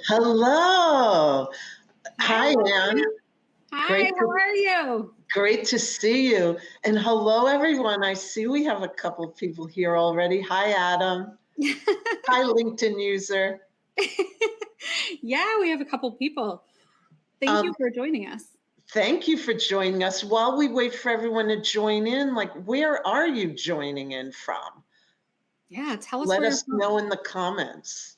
Hello. Hi, Hi, Ann. Leslie. Hi, Great how to, are you? great to see you. And hello, everyone. I see we have a couple people here already. Hi, Adam. Hi, LinkedIn user. Yeah, we have a couple people. Thank you Um, for joining us. Thank you for joining us. While we wait for everyone to join in, where are you joining in from? Yeah, tell us Let where you're us from. know in the comments.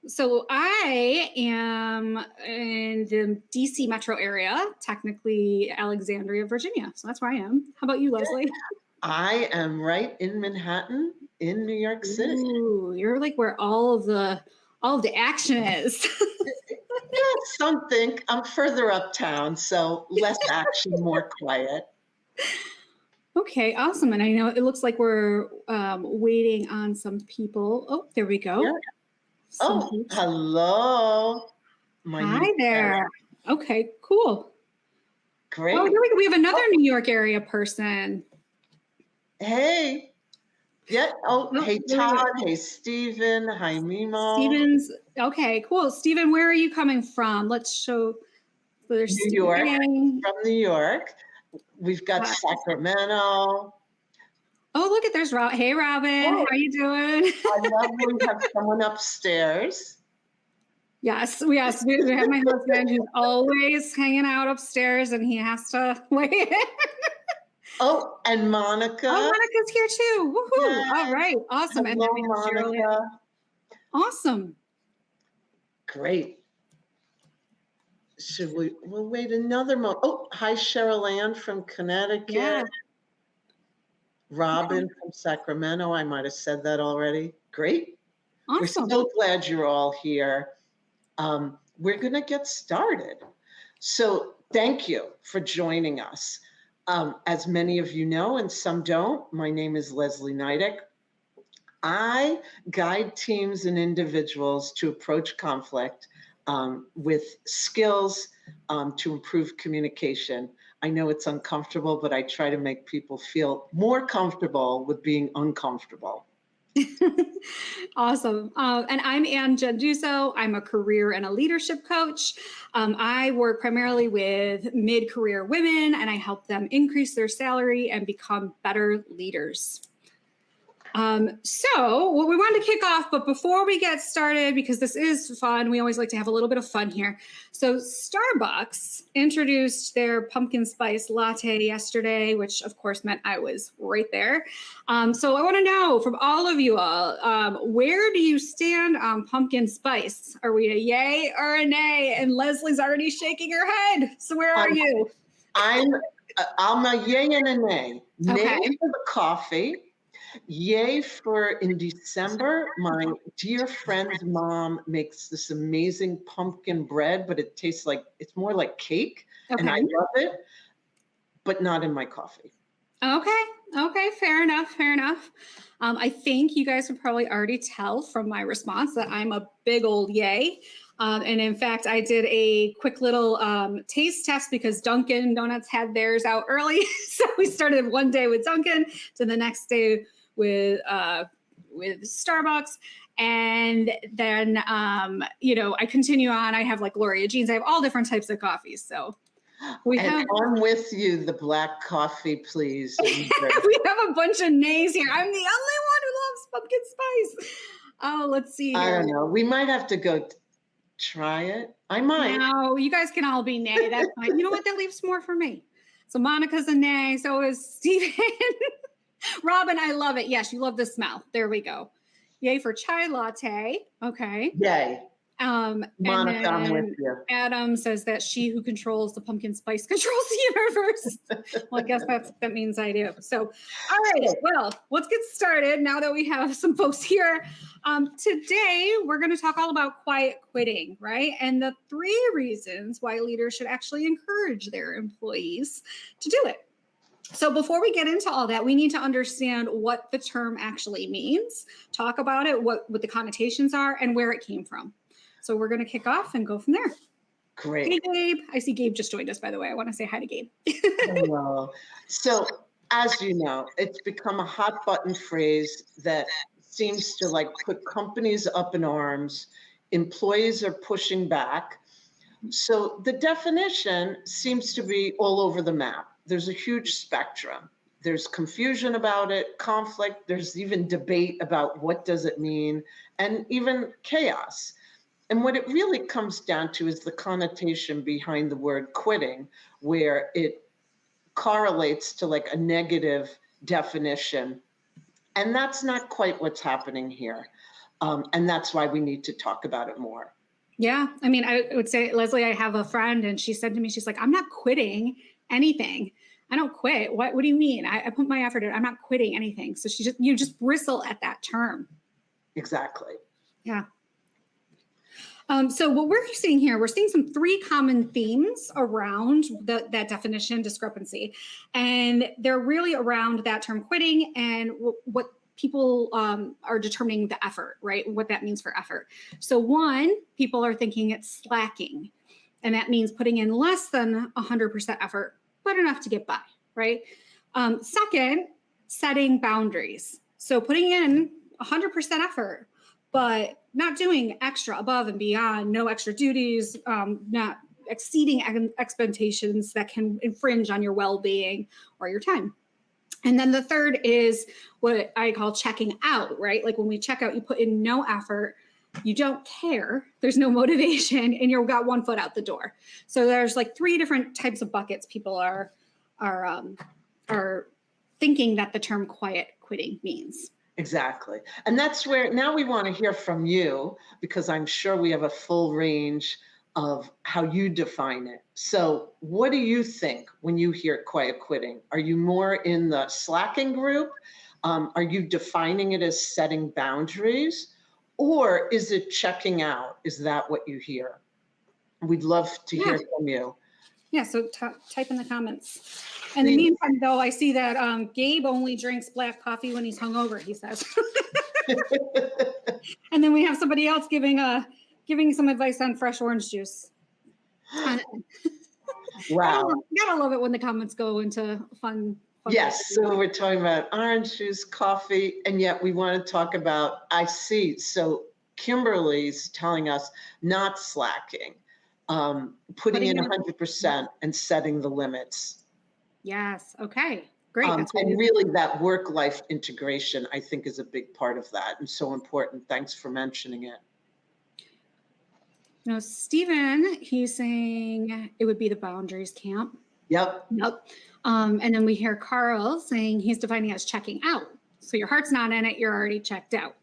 So I am in the DC metro area, technically Alexandria, Virginia. So that's where I am. How about you, Leslie? I am right in Manhattan, in New York City. Ooh, you're like where all of the action is. Yeah, some think I'm further uptown, so less action, more quiet. Okay, awesome. And I know it looks like we're waiting on some people. Oh, there we Yeah. go. Some Oh, folks. hello, my new Hi there. friend. Okay, cool. Oh, Great. here we have another Oh, New York area person. hey. Yeah. Oh, Oh, hey, there we Todd. go. Hey, Steven. Hi, Mimo. Stevens. Okay, cool. Steven, where are you coming from? Let's show. There's New Steven. York. Hey. From New York. We've got Sacramento. Oh, look at there's Rob. Hey, Robin. Oh, How you doing? I love when we have someone upstairs. Yes. We have my husband who's always hanging out upstairs, and he has to wait. Oh, and Oh, Monica. Monica's here too. Woohoo! All Yes. right, awesome. And then Hello, we have Cheryl. Monica. Awesome. Great. We'll wait another moment. Oh, hi, Cheryl Ann from Connecticut. Yeah. Robin from Sacramento. I might have said that already. Great. We're Awesome. so glad you're all here. We're going to get started. So, thank you for joining us. As many of you know, and some don't, my name is Leslie Neidick. I guide teams and individuals to approach conflict with skills to improve communication. I know it's uncomfortable, but I try to make people feel more comfortable with being uncomfortable. Awesome. And I'm Ann Genduso. I'm a career and a leadership coach. I work primarily with mid career women and I help them increase their salary and become better leaders. So what we wanted to kick off, but before we get started, because this is fun, we always like to have a little bit of fun here. So Starbucks introduced their pumpkin spice latte yesterday, which of course meant I was right there. So I want to know from all of you all, where do you stand on pumpkin spice? Are we a yay or a nay? And Leslie's already shaking her head. So where are Um, you? I'm a yay and a nay. Nay Okay. for the coffee. Yay for in December, my dear friend's mom makes this amazing pumpkin bread, but it tastes like it's more like cake, and I Okay. love it, but not in my coffee. Okay, fair enough. I think you guys would probably already tell from my response that I'm a big old yay. And in fact, I did a quick little taste test because Dunkin' Donuts had theirs out early. So we started one day with Dunkin', to the next day with Starbucks. And then, I continue on. I have like Gloria Jeans. I have all different types of coffees. So we And have I'm with you, the black coffee, please. we have a bunch of nays here. I'm the only one who loves pumpkin spice. Oh, let's see I here. don't know. We might have to go try it. I might. No, you guys can all be nay. That's fine. You know what? That leaves more for me. So Monica's a nay. So is Steven. Robin, I love it. Yes, you love the smell. There we go. Yay for chai latte. Okay. Yay. And Monica, I'm with then you. Adam says that she who controls the pumpkin spice controls the universe. Well, I guess that means I do. So, all right. Well, let's get started now that we have some folks here. Today, we're going to talk all about quiet quitting, right? And the 3 reasons why leaders should actually encourage their employees to do it. So before we get into all that, we need to understand what the term actually means, talk about it, what the connotations are, and where it came from. So we're going to kick off and go from there. Great. Hey, Gabe. I see Gabe just joined us, by the way. I want to say hi to Gabe. Hello. So, as you know, it's become a hot button phrase that seems to put companies up in arms employees are pushing back. So the definition seems to be all over the map. There's a huge spectrum. There's confusion about it, conflict, there's even debate about what does it mean, and even chaos. And what it really comes down to is the connotation behind the word quitting, where it correlates to like a negative definition. And that's not quite what's happening here. And that's why we need to talk about it more. Yeah. I mean, I would say, Leslie, I have a friend and she said to me, she's like, I'm not quitting anything. I don't quit. What do you mean? I put my effort in. I'm not quitting anything. So you just bristle at that term. Exactly. Yeah. So what we're seeing here, we're seeing some 3 common themes around that definition discrepancy. And they're really around that term quitting and what people are determining the effort, right? What that means for effort. So 1, people are thinking it's slacking. And that means putting in less than 100% effort, but enough to get by, right? 2nd, setting boundaries. So putting in 100% effort, but not doing extra above and beyond, no extra duties, not exceeding expectations that can infringe on your well-being or your time. And then the 3rd is what I call checking out, right? Like when we check out, you put in no effort, you don't care, there's no motivation, and you've got 1 foot out the door. So there's like 3 different types of buckets people are thinking that the term quiet quitting means. Exactly. And that's where now we want to hear from you, because I'm sure we have a full range of how you define it. So what do you think when you hear quiet quitting? Are you more in the slacking group? Are you defining it as setting boundaries? Or is it checking out? Is that what you hear? We'd love to hear from you. Yeah, so type in the comments. In the meantime, though, I see that Gabe only drinks black coffee when he's hungover, he says. And then we have somebody else giving some advice on fresh orange juice. Wow. Gotta love it when the comments go into fun. Yes, so we're talking about orange juice, coffee, and yet we want to talk about, I see. So Kimberly's telling us not slacking, putting in 100% and setting the limits. Yes. Okay. Great. And really that work-life integration, I think, is a big part of that and so important. Thanks for mentioning it. Now, Stephen, he's saying it would be the boundaries camp. Yep. And then we hear Carl saying he's defining it as checking out. So your heart's not in it, you're already checked out.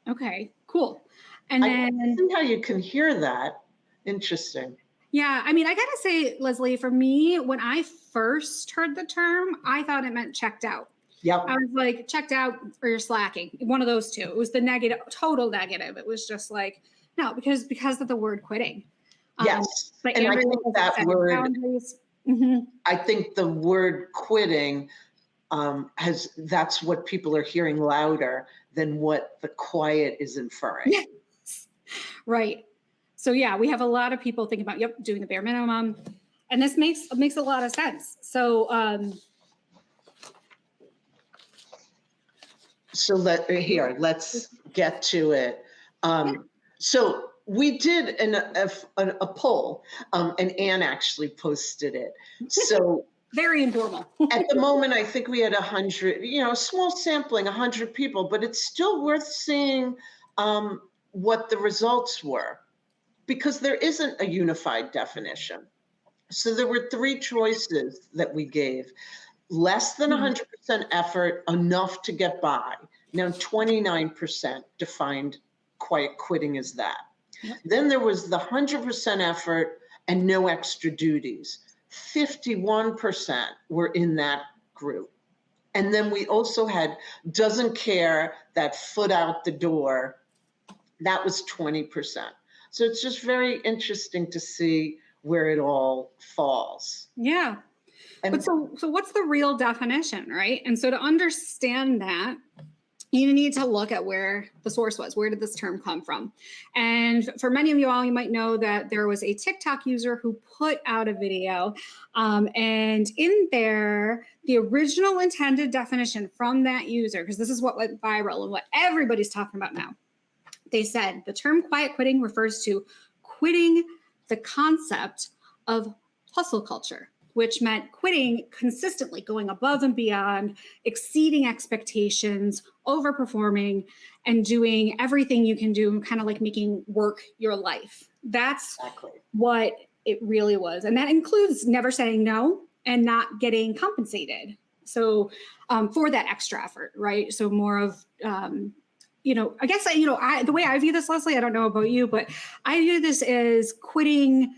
Okay, cool. And then I see how you can hear that. Interesting. Yeah, I mean, I gotta say, Leslie, for me, when I first heard the term, I thought it meant checked out. Yep. I was like, checked out or you're slacking. One of those 2. It was the negative, total negative. It was just like, no, because of the word quitting. Yes. And I think that word, I think the word quitting that's what people are hearing louder than what the quiet is inferring. Yes. Right. So yeah, we have a lot of people thinking about, doing the bare minimum. And this makes a lot of sense. So let's get to it. So we did a poll, and Anne actually posted it. So very informal. At the moment, I think we had 100, small sampling, 100 people, but it's still worth seeing what the results were, because there isn't a unified definition. So there were 3 choices that we gave. Less than 100% effort, enough to get by. Now, 29% defined quiet quitting as that. Yep. Then there was the 100% effort and no extra duties. 51% were in that group. And then we also had doesn't care, that foot out the door. That was 20%. So it's just very interesting to see where it all falls. Yeah. But so what's the real definition, right? And so to understand that, you need to look at where the source was. Where did this term come from? And for many of you all, you might know that there was a TikTok user who put out a video. And in there, the original intended definition from that user, because this is what went viral and what everybody's talking about now, They said the term quiet quitting refers to quitting the concept of hustle culture, which meant quitting consistently, going above and beyond, exceeding expectations, overperforming, and doing everything you can do, kind of like making work your life. That's Exactly. what it really was. And that includes never saying no and not getting compensated. So for that extra effort, right? So more of, I guess, the way I view this, Leslie, I don't know about you, but I view this as quitting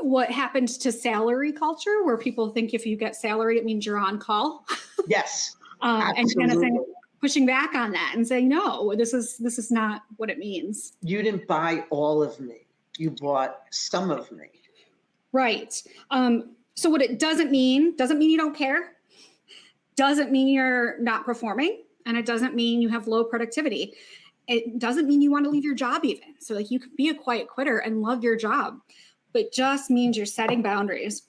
what happened to salary culture, where people think if you get salary, it means you're on call. Yes. And kind of saying, pushing back on that and saying, no, this is not what it means. You didn't buy all of me. You bought some of me. Right. So what it doesn't mean you don't care, doesn't mean you're not performing, and it doesn't mean you have low productivity. It doesn't mean you want to leave your job even. So like you could be a quiet quitter and love your job, but just means you're setting boundaries.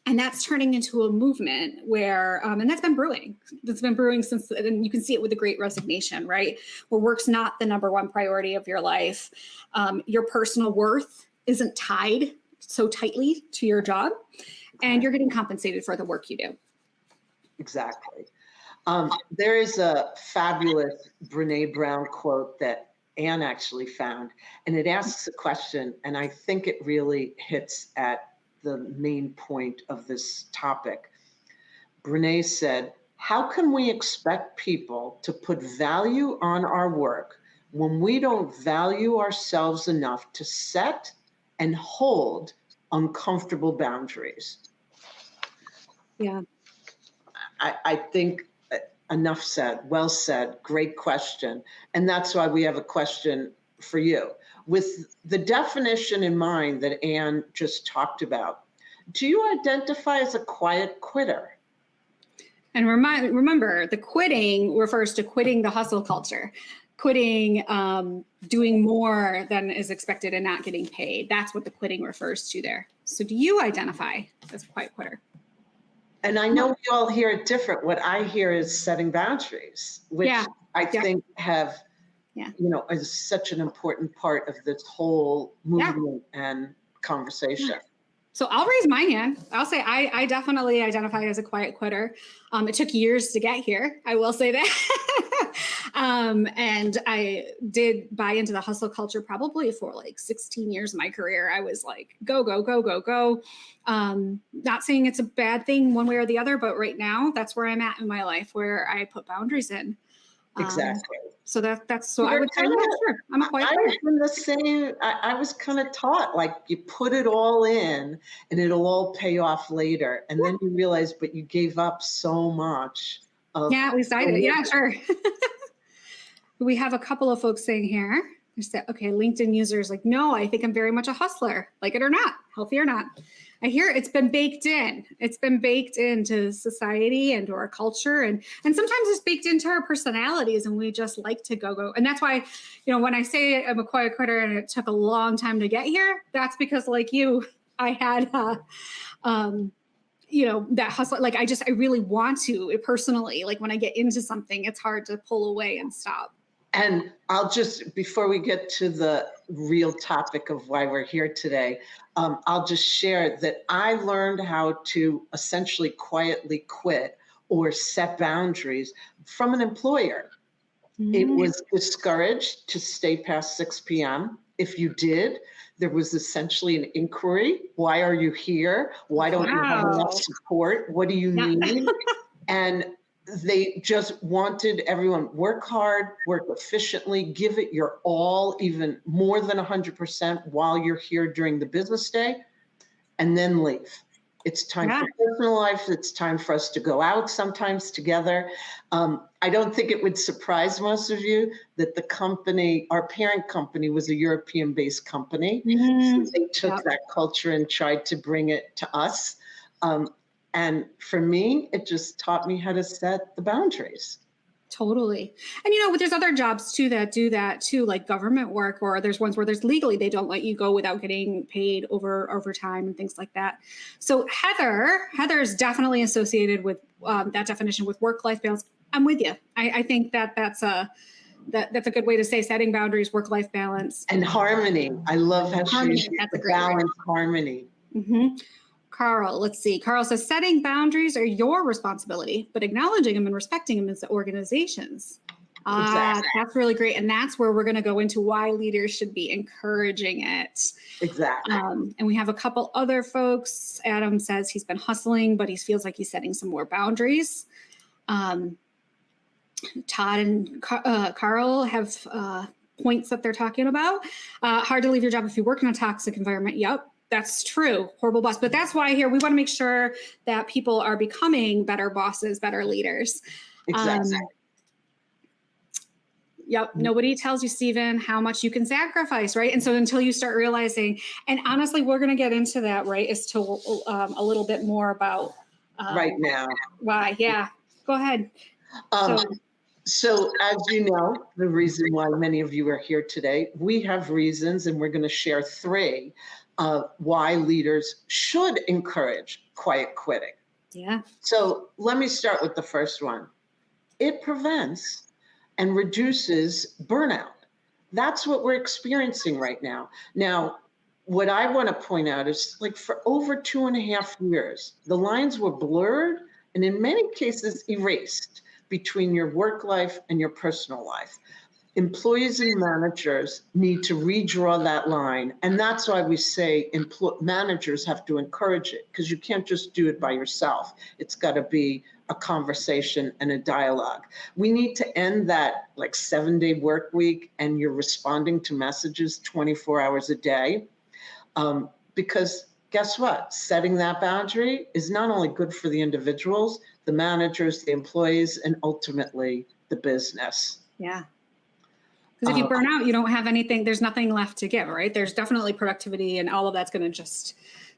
And that's turning into a movement where, and that's been brewing. That's been brewing since, and you can see it with the Great Resignation, right? Where work's not the number one priority of your life. Your personal worth isn't tied so tightly to your job, and you're getting compensated for the work you do. Exactly. There is a fabulous Brene Brown quote that Anne actually found, and it asks a question, and I think it really hits at the main point of this topic. Brene said, "How can we expect people to put value on our work when we don't value ourselves enough to set and hold uncomfortable boundaries?" Yeah. I think enough said, well said, great question. And that's why we have a question for you. With the definition in mind that Anne just talked about, do you identify as a quiet quitter? And remember, the quitting refers to quitting the hustle culture, quitting doing more than is expected and not getting paid. That's what the quitting refers to there. So do you identify as a quiet quitter? And I know we all hear it different. What I hear is setting boundaries, which I think have, is such an important part of this whole movement and conversation. Yeah. So I'll raise my hand. I'll say I definitely identify as a quiet quitter. It took years to get here. I will say that. And I did buy into the hustle culture probably for like 16 years of my career. I was like, go, go, go, go, go. Not saying it's a bad thing one way or the other, but right now that's where I'm at in my life, where I put boundaries in. Exactly. So that's so I would say, sure, I'm a quiet quitter. I was in the same, I was kind of taught, like, you put it all in and it'll all pay off later. And then you realize, but you gave up so much. Yeah, at least I did. Yeah, sure. We have a couple of folks saying here, they said, okay, LinkedIn users like, no, I think I'm very much a hustler, like it or not, healthy or not. I hear it's been baked in. It's been baked into society and to our culture. And sometimes it's baked into our personalities, and we just like to go. And that's why, when I say I'm a quiet quitter and it took a long time to get here, that's because like you, I had, that hustle. Like I really want to personally, like when I get into something, it's hard to pull away and stop. And I'll just, before we get to the real topic of why we're here today, I'll just share that I learned how to essentially quietly quit or set boundaries from an employer. It was discouraged to stay past 6 p.m. If you did, there was essentially an inquiry. Why are you here? Why don't you have enough support? What do you need? And they just wanted everyone work hard, work efficiently, give it your all, even more than 100% while you're here during the business day, and then leave. It's time for personal life. It's time for us to go out sometimes together. I don't think it would surprise most of you that the company, our parent company, was a European-based company. So they took that culture and tried to bring it to us. And for me, it just taught me how to set the boundaries. Totally. And there's other jobs too that do that too, like government work, or there's ones where there's legally they don't let you go without getting paid overtime and things like that. So Heather is definitely associated with that definition with work-life balance. I'm with you. I think that's That's a good way to say setting boundaries, work-life balance. And harmony. I love how Harmony, she that's a great word. balance harmony. Mm-hmm. Carl, let's see. Carl says setting boundaries are your responsibility, but acknowledging them and respecting them is the organization's. Exactly. That's really great. And that's where we're going to go into why leaders should be encouraging it. Exactly. And we have a couple other folks. Adam says he's been hustling, but he feels like he's setting some more boundaries. Todd and Carl have points that they're talking about. Hard to leave your job if you work in a toxic environment. Yep, that's true. Horrible boss. But that's why here we want to make sure that people are becoming better bosses, better leaders. Exactly. Yep. Nobody tells you, Stephen, how much you can sacrifice, right? And so until you start realizing, and honestly, we're going to get into that, right? As to a little bit more about right now. Why? Yeah. Go ahead. So as you know, the reason why many of you are here today, we have reasons, and we're going to share 3 why leaders should encourage quiet quitting. Yeah. So let me start with the first one. It prevents and reduces burnout. That's what we're experiencing right now. Now, what I want to point out is, like, for over 2.5 years, the lines were blurred and in many cases erased between your work life and your personal life. Employees and managers need to redraw that line. And that's why we say managers have to encourage it, because you can't just do it by yourself. It's got to be a conversation and a dialogue. We need to end that like 7-day work week and you're responding to messages 24 hours a day. Because guess what? Setting that boundary is not only good for the individuals, the managers, the employees, and ultimately the business. Yeah. Because if you burn out, you don't have anything, there's nothing left to give, right? There's definitely productivity and all of that's going to just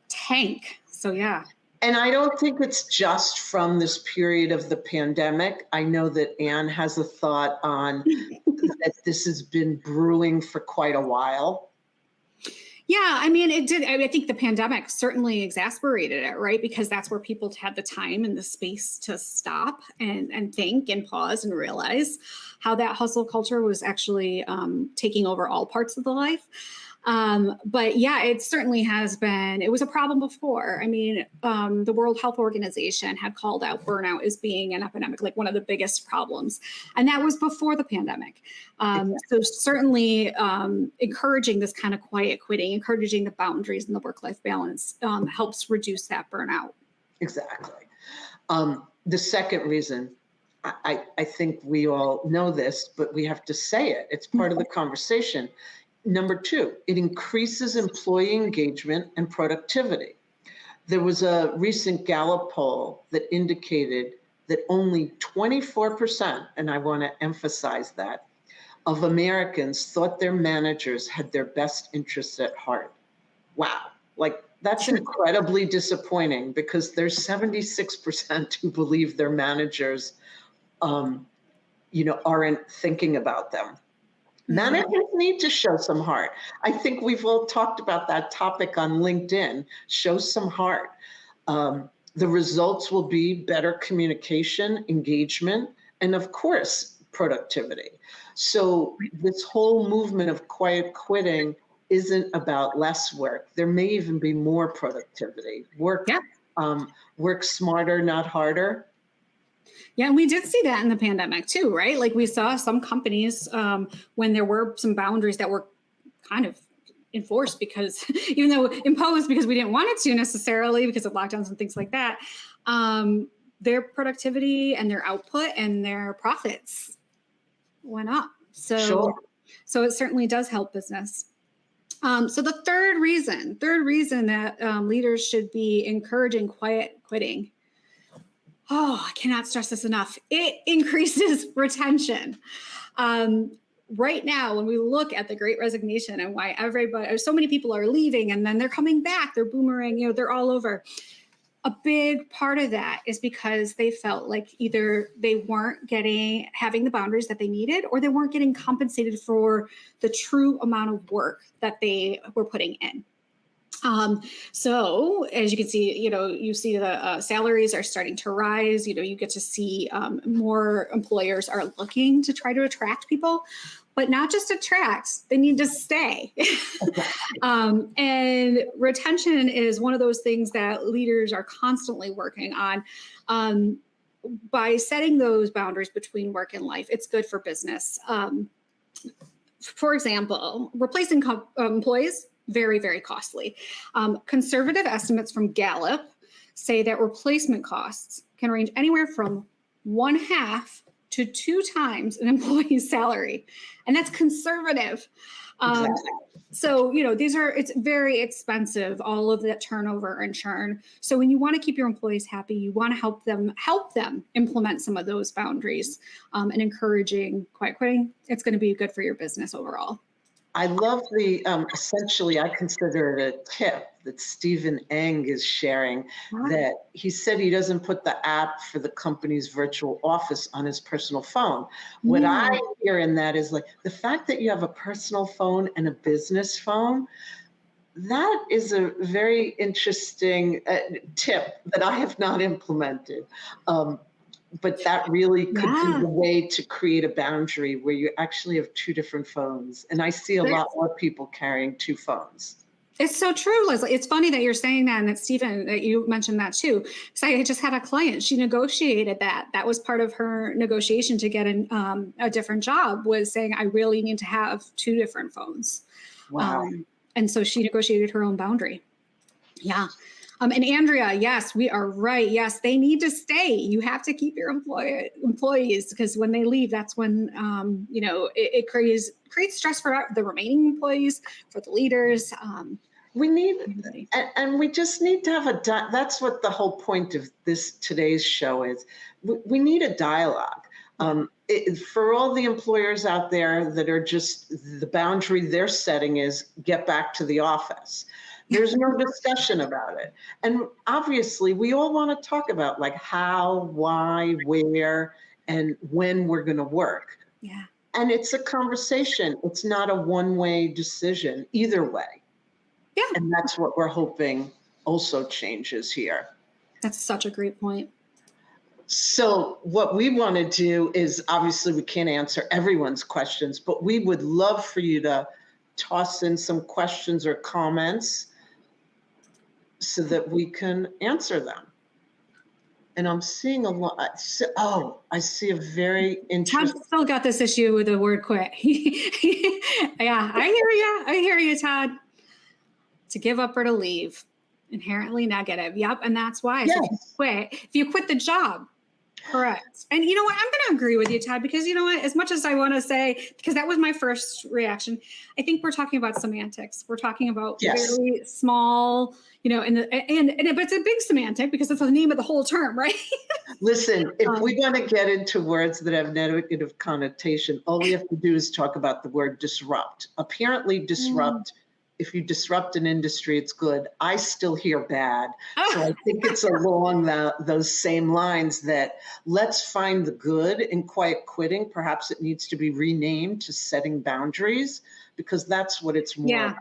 tank. So, yeah. And I don't think it's just from this period of the pandemic. I know that Anne has a thought on that this has been brewing for quite a while. Yeah, I mean, it did. I think the pandemic certainly exacerbated it, right? Because that's where people had the time and the space to stop and think and pause and realize how that hustle culture was actually taking over all parts of the life. But yeah, it certainly has been, it was a problem before. I mean, the World Health Organization had called out burnout as being an epidemic, like one of the biggest problems. And that was before the pandemic. So certainly encouraging this kind of quiet quitting, encouraging the boundaries and the work-life balance helps reduce that burnout. Exactly. The second reason, I think we all know this, but we have to say it. It's part of the conversation. Number 2, it increases employee engagement and productivity. There was a recent Gallup poll that indicated that only 24%, and I want to emphasize that, of Americans thought their managers had their best interests at heart. Wow. Like, that's incredibly disappointing, because there's 76% who believe their managers, aren't thinking about them. Managers need to show some heart. I think we've all talked about that topic on LinkedIn. Show some heart. The results will be better communication, engagement, and of course, productivity. So this whole movement of quiet quitting isn't about less work. There may even be more productivity. Work smarter, not harder. Yeah, and we did see that in the pandemic too, right? Like we saw some companies when there were some boundaries that were kind of enforced, because even though imposed because we didn't want it to necessarily because of lockdowns and things like that, their productivity and their output and their profits went up. So it certainly does help business. So the third reason that leaders should be encouraging quiet quitting. Oh, I cannot stress this enough. It increases retention. Right now, when we look at the Great Resignation and why so many people are leaving and then they're coming back, they're boomerang, they're all over. A big part of that is because they felt like either they weren't having the boundaries that they needed, or they weren't getting compensated for the true amount of work that they were putting in. So as you can see, you see the salaries are starting to rise. You get to see more employers are looking to try to attract people, but not just attract, they need to stay. And retention is one of those things that leaders are constantly working on. By setting those boundaries between work and life, it's good for business. For example, replacing employees, very, very costly. Conservative estimates from Gallup say that replacement costs can range anywhere from 1/2 to 2 times an employee's salary. And that's conservative. Exactly. So, it's very expensive, all of that turnover and churn. So when you want to keep your employees happy, you want to help them implement some of those boundaries, and encouraging quiet quitting. It's going to be good for your business overall. I love the, essentially, I consider it a tip that Stephen Eng is sharing, that he said he doesn't put the app for the company's virtual office on his personal phone. What I hear in that is like the fact that you have a personal phone and a business phone, that is a very interesting tip that I have not implemented. But that really could be the way to create a boundary where you actually have 2 different phones. And I see a lot more people carrying 2 phones. It's so true, Leslie. It's funny that you're saying that, and that Stephen, that you mentioned that too. Because I just had a client, she negotiated that. That was part of her negotiation to get a different job, was saying, I really need to have 2 different phones. Wow. And so she negotiated her own boundary. Yeah. And Andrea, yes, we are right. Yes, they need to stay. You have to keep your employees, because when they leave, that's when it creates stress for the remaining employees, for the leaders. We need, and we just need to have that's what the whole point of today's show is. We need a dialogue. For all the employers out there that are just, the boundary they're setting is get back to the office. There's no discussion about it. And obviously we all want to talk about like how, why, where, and when we're going to work. Yeah. And it's a conversation. It's not a one-way decision either way. Yeah. And that's what we're hoping also changes here. That's such a great point. So what we want to do is, obviously we can't answer everyone's questions, but we would love for you to toss in some questions or comments so that we can answer them. And I'm seeing a lot. Oh, I see a very interesting. Todd still got this issue with the word quit. Yeah, I hear you, Todd. To give up or to leave, inherently negative. Yep, and that's why. Yes. So if you quit the job, correct. And you know what? I'm going to agree with you, Todd, because you know what? As much as I want to say, because that was my first reaction, I think we're talking about semantics. We're talking about very small, but it's a big semantic because it's the name of the whole term, right? Listen, if we want to get into words that have negative connotation, all we have to do is talk about the word disrupt. Apparently, disrupt. If you disrupt an industry, it's good. I still hear bad. So I think it's along those same lines that let's find the good in quiet quitting. Perhaps it needs to be renamed to setting boundaries, because that's what it's more about.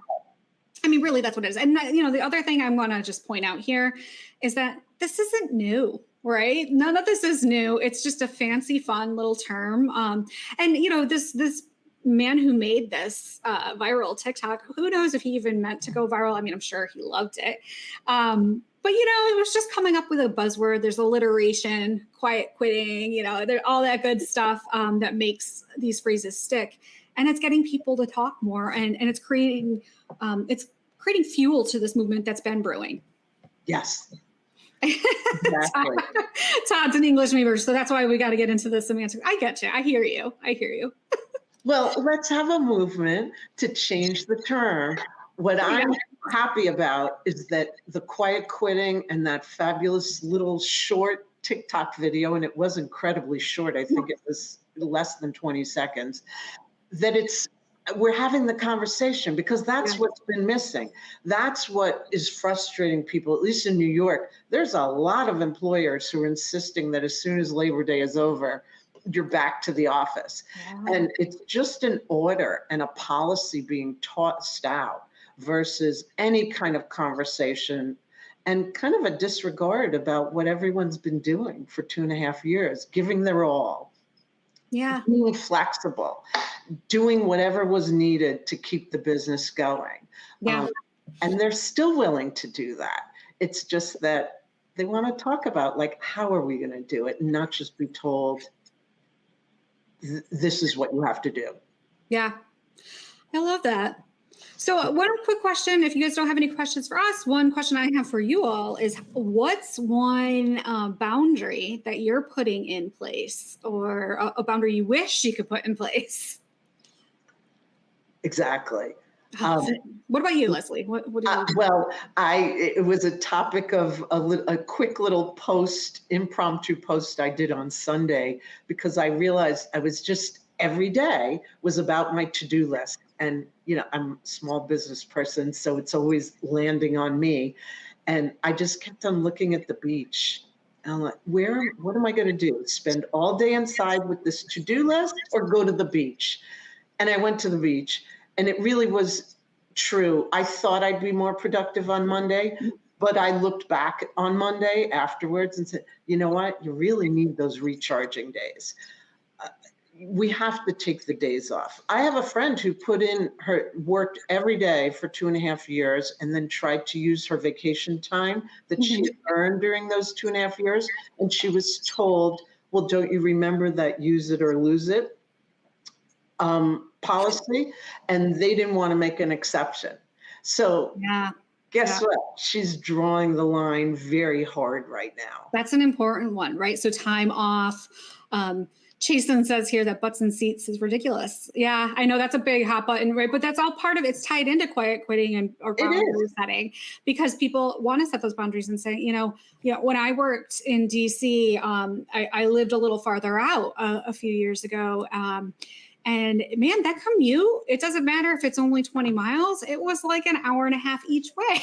I mean, really, that's what it is. And, the other thing I want to just point out here is that this isn't new, right? None of this is new. It's just a fancy, fun little term. And, this man who made this viral TikTok, who knows if he even meant to go viral? I mean, I'm sure he loved it. But, it was just coming up with a buzzword. There's alliteration, quiet quitting, all that good stuff that makes these phrases stick. And it's getting people to talk more, and it's creating fuel to this movement that's been brewing. Yes. Exactly. Todd's an English major, so that's why we got to get into the semantics. I get you. I hear you. Well, let's have a movement to change the term. What I'm happy about is that the quiet quitting and that fabulous little short TikTok video, and it was incredibly short, I think it was less than 20 seconds, that we're having the conversation, because that's what's been missing. That's what is frustrating people, at least in New York. There's a lot of employers who are insisting that as soon as Labor Day is over, you're back to the office. And it's just an order and a policy being tossed out. versus any kind of conversation and kind of a disregard about what everyone's been doing for 2.5 years, giving their all, Yeah. being flexible, doing whatever was needed to keep the business going. Yeah. And they're still willing to do that. It's just that they want to talk about, like, how are we going to do it, and not just be told, this is what you have to do. Yeah. I love that. So one quick question, if you guys don't have any questions for us, one question I have for you all is, what's one boundary that you're putting in place, or a boundary you wish you could put in place? Exactly. What about you, Leslie? What do you Well, it was a topic of a quick little post, impromptu post I did on Sunday, because I realized I was just, every day was about my to-do list. And, I'm a small business person, so it's always landing on me. And I just kept on looking at the beach. And I'm like, what am I going to do? Spend all day inside with this to-do list, or go to the beach? And I went to the beach, and it really was true. I thought I'd be more productive on Monday, but I looked back on Monday afterwards and said, you know what? You really need those recharging days. We have to take the days off. I have a friend who worked every day for 2.5 years, and then tried to use her vacation time that she had earned during those 2.5 years. And she was told, well, don't you remember that use it or lose it policy? And they didn't want to make an exception. So Yeah. guess what? She's drawing the line very hard right now. That's an important one, right? So time off. Chasen says here that butts and seats is ridiculous. Yeah, I know that's a big hot button, right? But that's all part of it's tied into quiet quitting or boundary setting, because people want to set those boundaries and say, when I worked in DC, I lived a little farther out a few years ago. And man, that commute, it doesn't matter if it's only 20 miles, it was like an hour and a half each way.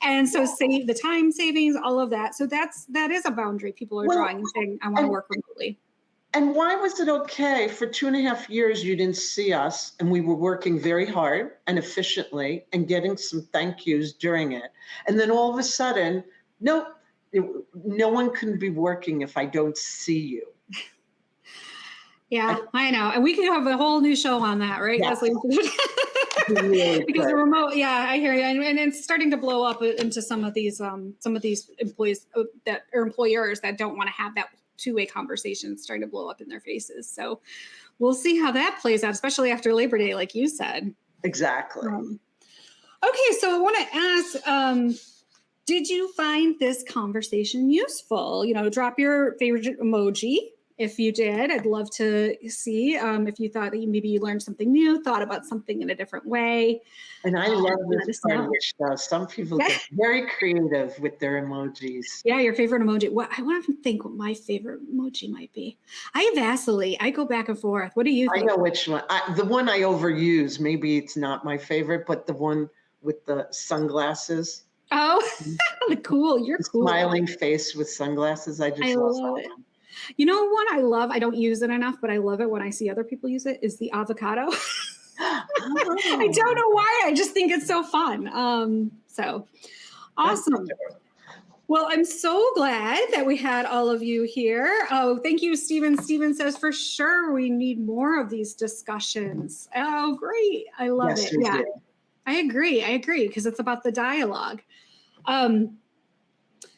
And so save the time savings, all of that. So that is a boundary people are drawing and saying, I want to work remotely. And why was it okay for 2.5 years you didn't see us, and we were working very hard and efficiently and getting some thank yous during it? And then all of a sudden, no one can be working if I don't see you. Yeah, I know. And we could have a whole new show on that, right, Yes. Leslie? Really because the remote, yeah, I hear you. And it's starting to blow up into some of these employees that or employers that don't want to have that two-way conversation, starting to blow up in their faces. So we'll see how that plays out, especially after Labor Day, like you said. Exactly. Okay, so I want to ask, did you find this conversation useful? Drop your favorite emoji. If you did, I'd love to see if you thought that maybe you learned something new, thought about something in a different way. And I love this part of the show. Some people get very creative with their emojis. Yeah, your favorite emoji. I want to think what my favorite emoji might be. I vacillate. I go back and forth. What do you think? I know which one. The one I overuse, maybe it's not my favorite, but the one with the sunglasses. Oh, cool. You're cool. Smiling face with sunglasses. I love it. You know one I love, I don't use it enough, but I love it when I see other people use it, is the avocado. I don't know why. I just think it's so fun. So awesome. Well, I'm so glad that we had all of you here. Oh, thank you, Stephen. Stephen says, for sure, we need more of these discussions. Oh, great. I love it. Yeah, I agree, because it's about the dialogue.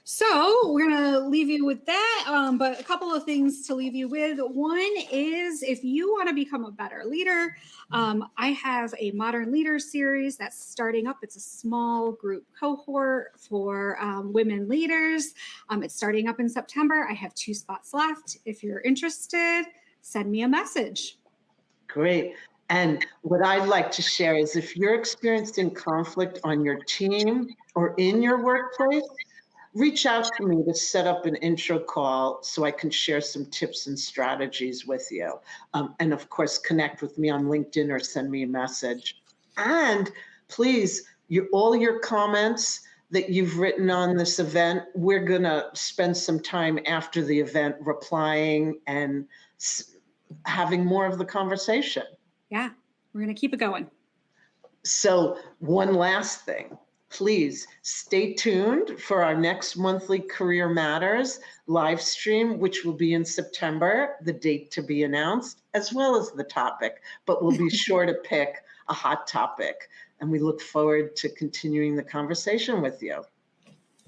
So we're going to leave you with that, but a couple of things to leave you with. One is, if you want to become a better leader, I have a Modern Leaders series that's starting up. It's a small group cohort for women leaders. It's starting up in September. I have 2 spots left. If you're interested, send me a message. Great. And what I'd like to share is, if you're experiencing conflict on your team or in your workplace, reach out to me to set up an intro call so I can share some tips and strategies with you. And of course, connect with me on LinkedIn or send me a message. And please, all your comments that you've written on this event, we're going to spend some time after the event replying and having more of the conversation. Yeah, we're going to keep it going. So one last thing, please stay tuned for our next monthly Career Matters live stream, which will be in September, the date to be announced, as well as the topic, but we'll be sure to pick a hot topic. And we look forward to continuing the conversation with you.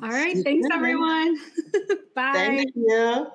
All right. See you Thanks, then. everyone. Bye. Thank you.